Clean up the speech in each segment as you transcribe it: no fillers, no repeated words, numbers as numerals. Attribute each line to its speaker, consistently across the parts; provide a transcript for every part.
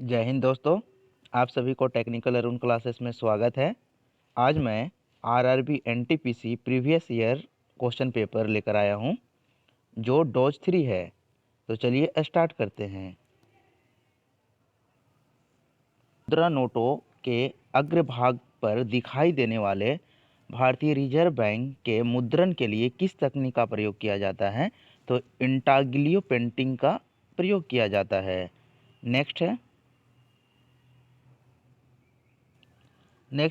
Speaker 1: जय हिंद दोस्तों। आप सभी को टेक्निकल अरुण क्लासेस में स्वागत है। आज मैं RRB NTPC previous year question paper लेकर आया हूं जो डॉज 3 है। तो चलिए स्टार्ट करते हैं। मुद्रा नोटों के अग्रभाग पर दिखाई देने वाले भारतीय रिजर्व बैंक के मुद्रण के लिए किस तकनीक का प्रयोग किया जाता है? तो इंटाग्लियो पेंटिंग का प्रयोग किया जाता है। नेक्स्ट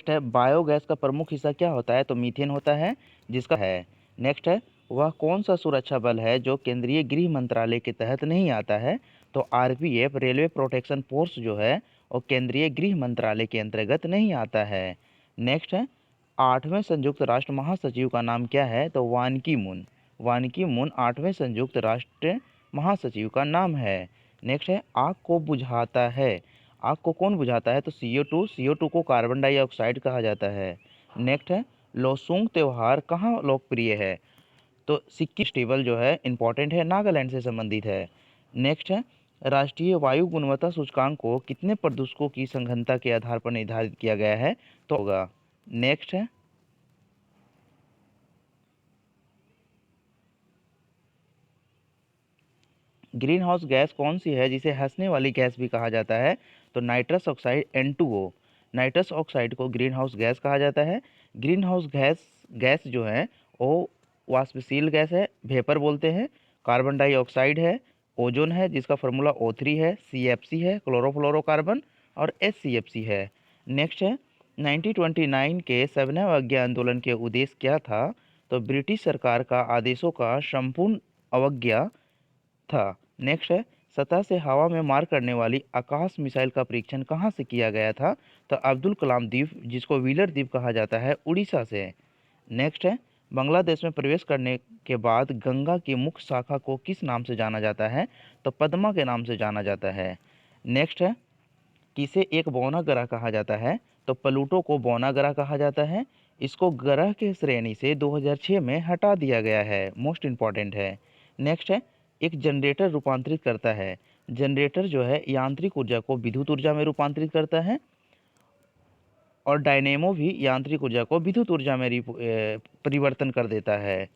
Speaker 1: है बायोगैस का प्रमुख हिस्सा क्या होता है? तो मीथेन होता है जिसका है। नेक्स्ट है वह कौन सा सुरक्षा बल है जो केंद्रीय गृह मंत्रालय के तहत नहीं आता है? तो आरपीएफ रेलवे प्रोटेक्शन फोर्स जो है वो केंद्रीय गृह मंत्रालय के अंतर्गत नहीं आता है। नेक्स्ट है 8वें संयुक्त राष्ट्र महासचिव का नाम क्या है? तो वान की मून। वान की मून 8वें संयुक्त राष्ट्र महासचिव का नाम है। नेक्स्ट है आग को बुझाता है। आग को कौन बुझाता है? तो CO2 को कार्बन डाइऑक्साइड कहा जाता है। नेक्स्ट है लोसूंग त्यौहार कहाँ लोकप्रिय है? तो सिक्किम फेस्टिवल जो है इंपॉर्टेंट है, नागालैंड से संबंधित है। नेक्स्ट है राष्ट्रीय वायु गुणवत्ता सूचकांक को कितने प्रदूषकों की सघनता के आधार पर निर्धारित किया गया है? तो होगा। नेक्स्ट है ग्रीन हाउस गैस कौन सी है जिसे हंसने वाली गैस भी कहा जाता है? तो nitrous oxide N2O। Nitrous oxide को ग्रीन हाउस गैस कहा जाता है। ग्रीन हाउस गैस जो है वो वाष्पशील गैस है, वेपर बोलते हैं। कार्बन डाइऑक्साइड है, ओजोन है जिसका फार्मूला O3 है, CFC है क्लोरोफ्लोरोकार्बन, और SCFC है। नेक्स्ट है 1929 के 7वें अवज्ञा आंदोलन के उद्देश्य क्या था? तो ब्रिटिश सरकार का आदेशों का संपूर्ण अवज्ञा था। नेक्स्ट है सतह से हवा में मार करने वाली आकाश मिसाइल का परीक्षण कहाँ से किया गया था? तो अब्दुल कलाम द्वीप जिसको व्हीलर द्वीप कहा जाता है, उड़ीसा से। नेक्स्ट है बांग्लादेश में प्रवेश करने के बाद गंगा की मुख्य शाखा को किस नाम से जाना जाता है? तो पद्मा के नाम से जाना जाता है। नेक्स्ट है किसे एक बौना ग्रह कहा जाता है? तो प्लूटो को बौना ग्रह कहा जाता है। इसको ग्रह के श्रेणी से 2006 में हटा दिया गया है, मोस्ट इम्पॉर्टेंट है। नेक्स्ट है एक जनरेटर रूपांतरित करता है। जनरेटर जो है यांत्रिक ऊर्जा को विद्युत ऊर्जा में रूपांतरित करता है, और डायनेमो भी यांत्रिक ऊर्जा को विद्युत ऊर्जा में परिवर्तन कर देता है।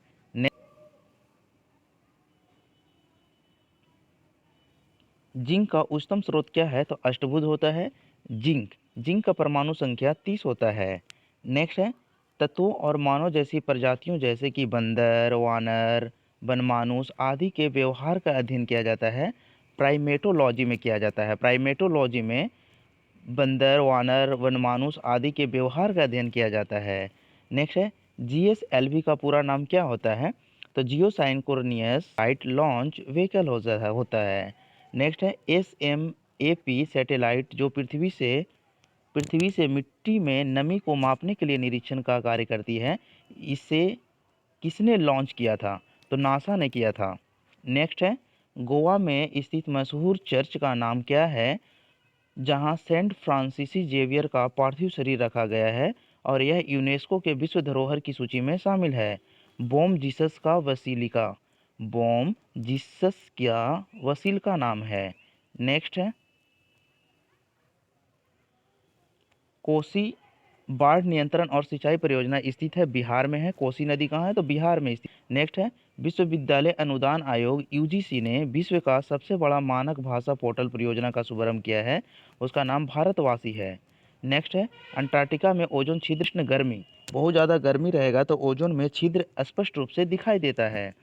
Speaker 1: जिंक का उच्चतम स्रोत क्या है? तो अष्टभुज होता है। जिंक का परमाणु संख्या 30 होता है। नेक्स्ट है तत्वों और मानव जैसी प्रजातियों जैसे कि बंदर, वानर, बनमानुष आदि के व्यवहार का अध्ययन किया जाता है, प्राइमेटोलॉजी में किया जाता है। प्राइमेटोलॉजी में बंदर, वानर, वनमानुष आदि के व्यवहार का अध्ययन किया जाता है। नेक्स्ट है GSLV का पूरा नाम क्या होता है? तो जियो साइंक्रोनियस सैटेलाइट लॉन्च व्हीकल होता है। नेक्स्ट है SMAP सैटेलाइट जो पृथ्वी से मिट्टी में नमी को मापने के लिए निरीक्षण का कार्य करती है, इसे किसने लॉन्च किया था? तो नासा ने किया था। नेक्स्ट है गोवा में स्थित मशहूर चर्च का नाम क्या है जहां सेंट फ्रांसिस जेवियर का पार्थिव शरीर रखा गया है, और यह यूनेस्को के विश्व धरोहर की सूची में शामिल है? बॉम जीसस का वसीलिका। बॉम जीसस का वसील नाम है। नेक्स्ट है कोसी बाढ़ नियंत्रण और सिंचाई परियोजना स्थित है बिहार में है। कोसी नदी कहाँ है? तो बिहार में स्थित। नेक्स्ट है विश्वविद्यालय अनुदान आयोग UGC ने विश्व का सबसे बड़ा मानक भाषा पोर्टल परियोजना का शुभारंभ किया है, उसका नाम भारतवासी है। नेक्स्ट है अंटार्कटिका में ओजोन छिद्र गर्मी, बहुत ज़्यादा गर्मी रहेगा तो ओजोन में छिद्र स्पष्ट रूप से दिखाई देता है।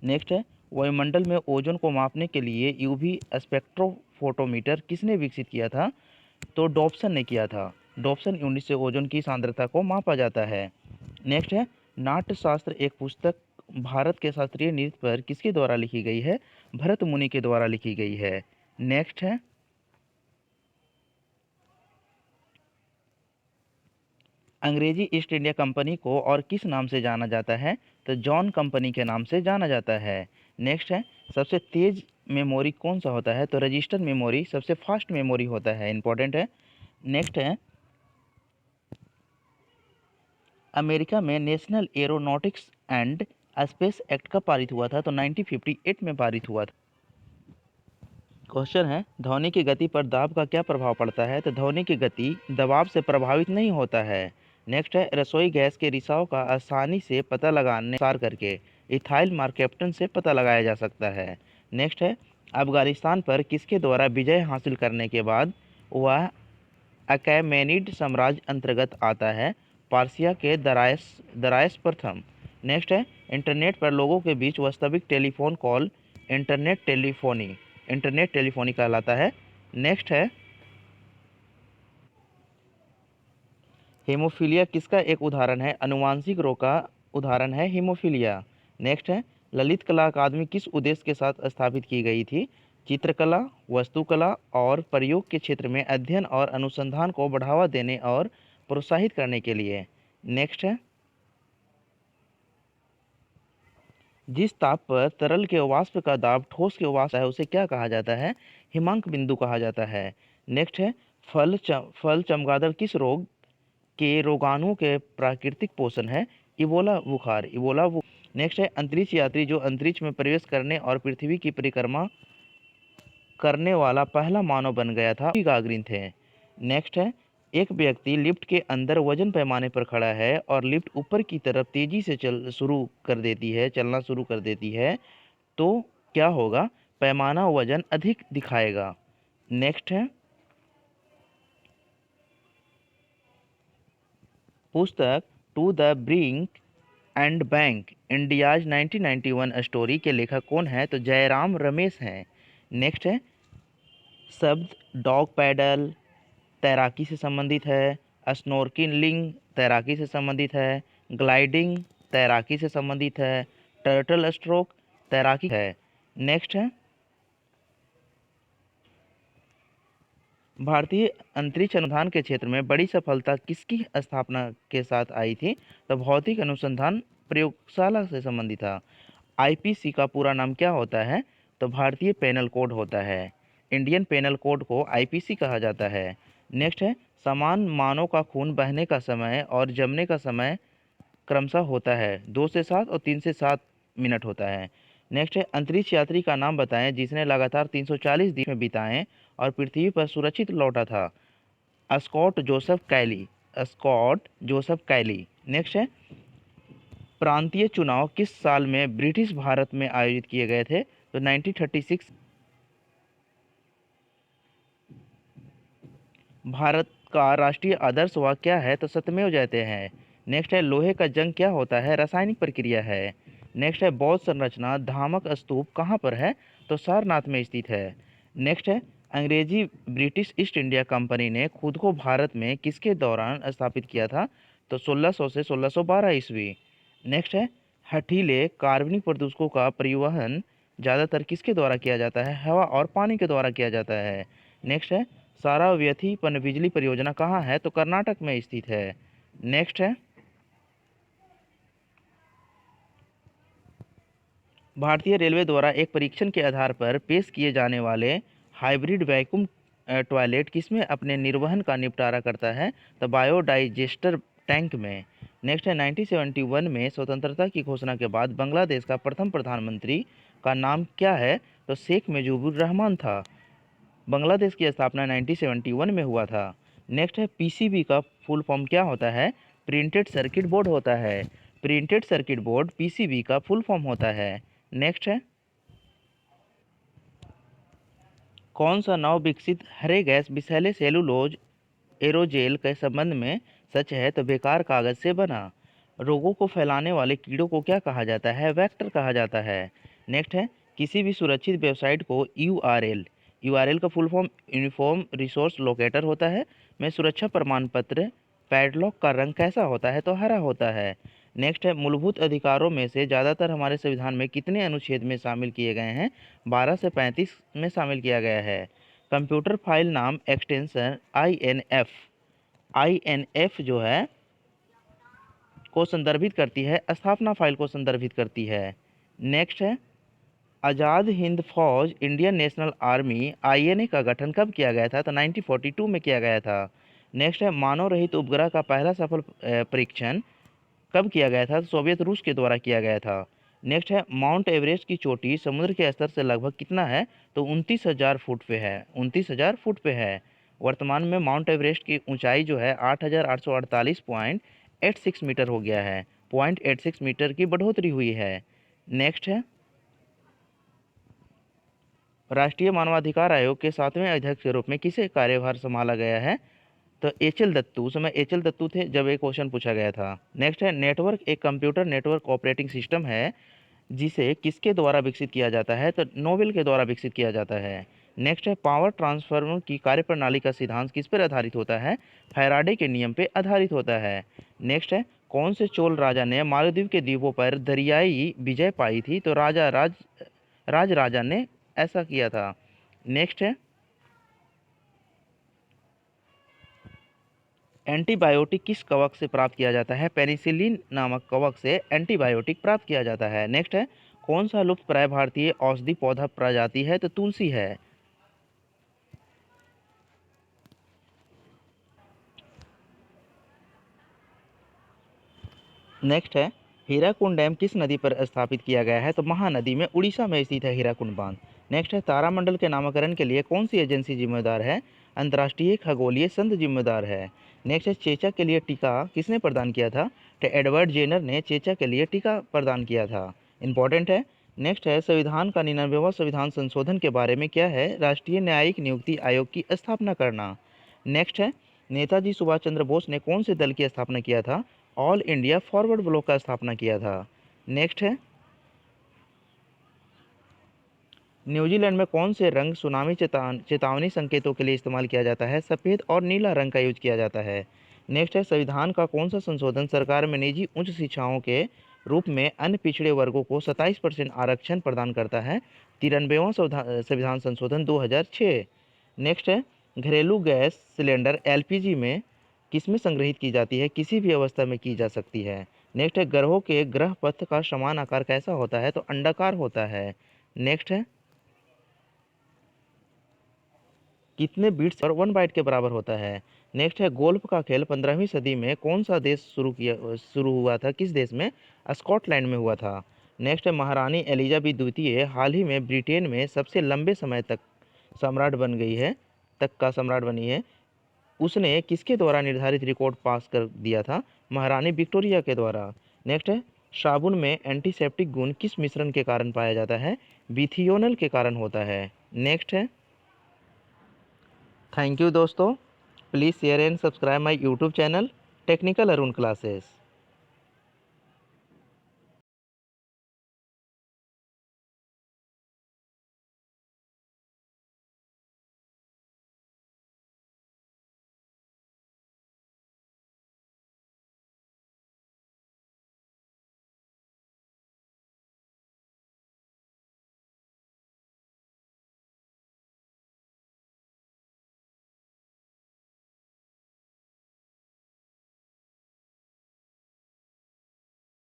Speaker 1: नेक्स्ट है वायुमंडल में ओजोन को मापने के लिए UV स्पेक्ट्रोफोटोमीटर किसने विकसित किया था? तो डॉप्सन ने किया था। डॉप्सन यूनिट से ओजोन की सांद्रता को मापा जाता है। नेक्स्ट है नाट्यशास्त्र एक पुस्तक भारत के शास्त्रीय नृत्य पर किसके द्वारा लिखी गई है? भरत मुनि के द्वारा लिखी गई है। नेक्स्ट है अंग्रेजी ईस्ट इंडिया कंपनी को और किस नाम से जाना जाता है? तो जॉन कंपनी के नाम से जाना जाता है। नेक्स्ट है सबसे तेज मेमोरी कौन सा होता है? तो रजिस्टर मेमोरी सबसे फास्ट मेमोरी होता है, इंपॉर्टेंट है। नेक्स्ट है अमेरिका में national aeronautics and space act कब पारित हुआ था? तो 1958 में पारित हुआ था। क्वेश्चन है, ध्वनि की गति पर दाब का क्या प्रभाव पड़ता है? तो ध्वनि की गति दबाव से प्रभावित नहीं होता है। नेक्स्ट है, रसोई गैस के रिसाव का आसानी से पता लगाने सार करके इथाइल मार्केप्टन से पता लगाया जा सकता है। नेक्स्ट है, अफगानिस्तान पर किसके द्वारा विजय हासिल करने के बाद वह अकैमेनिड साम्राज्य अंतर्गत आता है? पार्सिया के दरायस प्रथम। नेक्स्ट है, इंटरनेट पर लोगों के बीच वास्तविक टेलीफोन कॉल इंटरनेट टेलीफोनी कहलाता है। नेक्स्ट है, हेमोफीलिया किसका एक उदाहरण है? आनुवांशिक रोग का उदाहरण है हेमोफीलिया। नेक्स्ट है, ललित कला अकादमी किस उद्देश्य के साथ स्थापित की गई थी? चित्रकला, वास्तुकला और प्रयोग के क्षेत्र में अध्ययन और अनुसंधान को बढ़ावा देने और प्रोत्साहित करने के लिए। नेक्स्ट है, जिस ताप पर तरल के वाष्प का दाब ठोस के वाष्प है उसे क्या कहा जाता है? हिमांक बिंदु कहा जाता है। नेक्स्ट है, फल चमगादड़ किस रोग के रोगाणु के प्राकृतिक पोषण है? इबोला बुखार। नेक्स्ट है, अंतरिक्ष यात्री जो अंतरिक्ष में प्रवेश करने और पृथ्वी की परिक्रमा करने वाला पहला मानव बन गया था, गागरिन थे। नेक्स्ट है, एक व्यक्ति लिफ्ट के अंदर वजन पैमाने पर खड़ा है और लिफ्ट ऊपर की तरफ तेजी से चलना शुरू कर देती है, तो क्या होगा? पैमाना वजन अधिक दिखाएगा। नेक्स्ट है, पुस्तक to the brink and bank India's 1991 story के लेखक कौन है? तो जयराम रमेश हैं। नेक्स्ट है, शब्द डॉग पैडल तैराकी से संबंधित है, स्नॉर्कलिंग तैराकी से संबंधित है, ग्लाइडिंग तैराकी से संबंधित है, टर्टल स्ट्रोक तैराकी है। नेक्स्ट है, भारतीय अंतरिक्ष अनुसंधान के क्षेत्र में बड़ी सफलता किसकी स्थापना के साथ आई थी? तो भौतिक अनुसंधान प्रयोगशाला से संबंधित था। आईपीसी का पूरा नाम क्या होता है? तो भारतीय पेनल कोड होता है। इंडियन पेनल कोड को आईपीसी कहा जाता है। नेक्स्ट है, समान मानव का खून बहने का समय और जमने का समय क्रमशः होता है 2 से 7 और 3 से 7 मिनट होता है। नेक्स्ट है, अंतरिक्ष यात्री का नाम बताएं जिसने लगातार 340 दिन में बिताए और पृथ्वी पर सुरक्षित लौटा था। स्कॉट जोसेफ कैली। नेक्स्ट है, प्रांतीय चुनाव किस साल में ब्रिटिश भारत में आयोजित किए गए थे? तो 1936। भारत का राष्ट्रीय आदर्श वाक्य क्या है? तो सत्यमेव जयते हैं। नेक्स्ट है, लोहे का जंग क्या होता है? रासायनिक प्रक्रिया है। नेक्स्ट है, बौद्ध संरचना धामक स्तूप कहाँ पर है? तो सारनाथ में स्थित है। नेक्स्ट है, अंग्रेजी ब्रिटिश ईस्ट इंडिया कंपनी ने खुद को भारत में किसके दौरान स्थापित किया था? तो 1600 से 1612 ईस्वी। नेक्स्ट है, हठीले कार्बनिक प्रदूषकों का परिवहन ज़्यादातर किसके द्वारा किया जाता है? हवा और पानी के द्वारा किया जाता है। नेक्स्ट है, सारावती पनबिजली परियोजना कहाँ है? तो कर्नाटक में स्थित है। नेक्स्ट है, भारतीय रेलवे द्वारा एक परीक्षण के आधार पर पेश किए जाने वाले हाइब्रिड वैक्यूम टॉयलेट किसमें अपने निर्वहन का निपटारा करता है? तो बायोडाइजेस्टर टैंक में। नेक्स्ट है, 1971 में स्वतंत्रता की घोषणा के बाद बांग्लादेश का प्रथम प्रधानमंत्री का नाम क्या है? तो शेख मुजीबुर रहमान था। बांग्लादेश की स्थापना 1971 में हुआ था। नेक्स्ट है, पीसीबी का फुल फॉर्म क्या होता है? प्रिंटेड सर्किट बोर्ड होता है। प्रिंटेड सर्किट बोर्ड पीसीबी का फुल फॉर्म होता है। नेक्स्ट है, कौन सा नव विकसित हरे गैस विषैले सेलुलोज एरोजेल के संबंध में सच है? तो बेकार कागज से बना। रोगों को फैलाने वाले कीड़ों को क्या कहा जाता है? वेक्टर कहा जाता है। नेक्स्ट है, किसी भी सुरक्षित वेबसाइट को यूआरएल का full form uniform resource locator होता है। में सुरक्षा प्रमाण पत्र पैडलॉक का रंग कैसा होता है? तो हरा होता है। नेक्स्ट है, मूलभूत अधिकारों में से ज़्यादातर हमारे संविधान में कितने अनुच्छेद में शामिल किए गए हैं? 12 से 35 में शामिल किया गया है। कंप्यूटर फाइल नाम एक्सटेंशन आईएनएफ जो है को संदर्भित करती है, स्थापना फाइल को संदर्भित करती है। नेक्स्ट है, आज़ाद हिंद फौज इंडियन नेशनल आर्मी आईएनए का गठन कब किया गया था? तो 1942 में किया गया था। नेक्स्ट है, मानव रहित उपग्रह का पहला सफल परीक्षण कब किया गया था? तो सोवियत रूस के द्वारा किया गया था। नेक्स्ट है माउंट एवरेस्ट की चोटी समुद्र के स्तर से लगभग कितना है, तो 29,000 फुट पे है, 29,000 फुट पे है। वर्तमान में माउंट एवरेस्ट की ऊंचाई जो है 8,848.86 मीटर हो गया है, 0.86 मीटर की बढ़ोतरी हुई है। नेक्स्ट है राष्ट्रीय मानवाधिकार आयोग के 7वें अध्यक्ष के रूप में किसे कार्यभार संभाला गया है, तो एच.एल. दत्तू। उस समय एच.एल. दत्तू थे जब ये क्वेश्चन पूछा गया था। नेक्स्ट है नेटवर्क एक कंप्यूटर नेटवर्क ऑपरेटिंग सिस्टम है जिसे किसके द्वारा विकसित किया जाता है, तो नोबेल के द्वारा विकसित किया जाता है। नेक्स्ट है पावर ट्रांसफार्मर की कार्यप्रणाली का सिद्धांत किस पर आधारित होता है, फैराडे के नियम पे आधारित होता है। नेक्स्ट है कौन से चोल राजा ने मालदीव के द्वीपों पर दरियाई विजय पाई थी, तो राजा ने ऐसा किया था। नेक्स्ट है एंटीबायोटिक किस कवक से प्राप्त किया जाता है, पेनिसिलिन नामक कवक से एंटीबायोटिक प्राप्त किया जाता है। नेक्स्ट है कौन सा लुप्त प्राय भारतीय औषधि पौधा प्रजाति है, तो तुलसी है। नेक्स्ट है हीराकुंड डैम किस नदी पर स्थापित किया गया है, तो महानदी में उड़ीसा में स्थित है हीराकुंड बांध। नेक्स्ट है तारामंडल के नामकरण के लिए कौन सी एजेंसी जिम्मेदार है, अंतर्राष्ट्रीय खगोलीय संघ जिम्मेदार है। नेक्स्ट है चेचा के लिए टीका किसने प्रदान किया था, तो एडवर्ड जेनर ने चेचा के लिए टीका प्रदान किया था। इंपॉर्टेंट है। नेक्स्ट है संविधान का 99वां संविधान संशोधन के बारे में क्या है, राष्ट्रीय न्यायिक नियुक्ति आयोग की स्थापना करना। नेक्स्ट है नेताजी सुभाष चंद्र बोस ने कौन से दल की स्थापना किया था, ऑल इंडिया फॉरवर्ड ब्लॉक का स्थापना किया था। नेक्स्ट है न्यूजीलैंड में कौन से रंग सुनामी चेतावनी संकेतों के लिए इस्तेमाल किया जाता है, सफ़ेद और नीला रंग का यूज किया जाता है। नेक्स्ट है संविधान का कौन सा संशोधन सरकार में निजी उच्च शिक्षाओं के रूप में अन्य पिछड़े वर्गों को 27% आरक्षण प्रदान करता है, 93वां संविधान संशोधन 2006। नेक्स्ट है घरेलू गैस सिलेंडर एलपीजी में किसमें संग्रहित की जाती है, किसी भी अवस्था में की जा सकती है। नेक्स्ट है ग्रहों के ग्रह पथ का समान आकार कैसा होता है, तो अंडाकार होता है। नेक्स्ट है कितने बिट्स और 1 बाइट के बराबर होता है। नेक्स्ट है गोल्फ का खेल 15वीं सदी में कौन सा देश शुरू हुआ था, किस देश में, स्कॉटलैंड में हुआ था। नेक्स्ट है महारानी एलिजाबेथ द्वितीय हाल ही में ब्रिटेन में सबसे लंबे समय तक सम्राट बन गई है, तक का सम्राट बनी है। उसने किसके द्वारा निर्धारित रिकॉर्ड पास कर दिया था, महारानी विक्टोरिया के द्वारा। नेक्स्ट है साबुन में एंटीसेप्टिक गुण किस मिश्रण के कारण पाया जाता है, बिथियोनल के कारण होता है। नेक्स्ट है थैंक यू दोस्तों, please share and subscribe my YouTube channel technical Arun classes.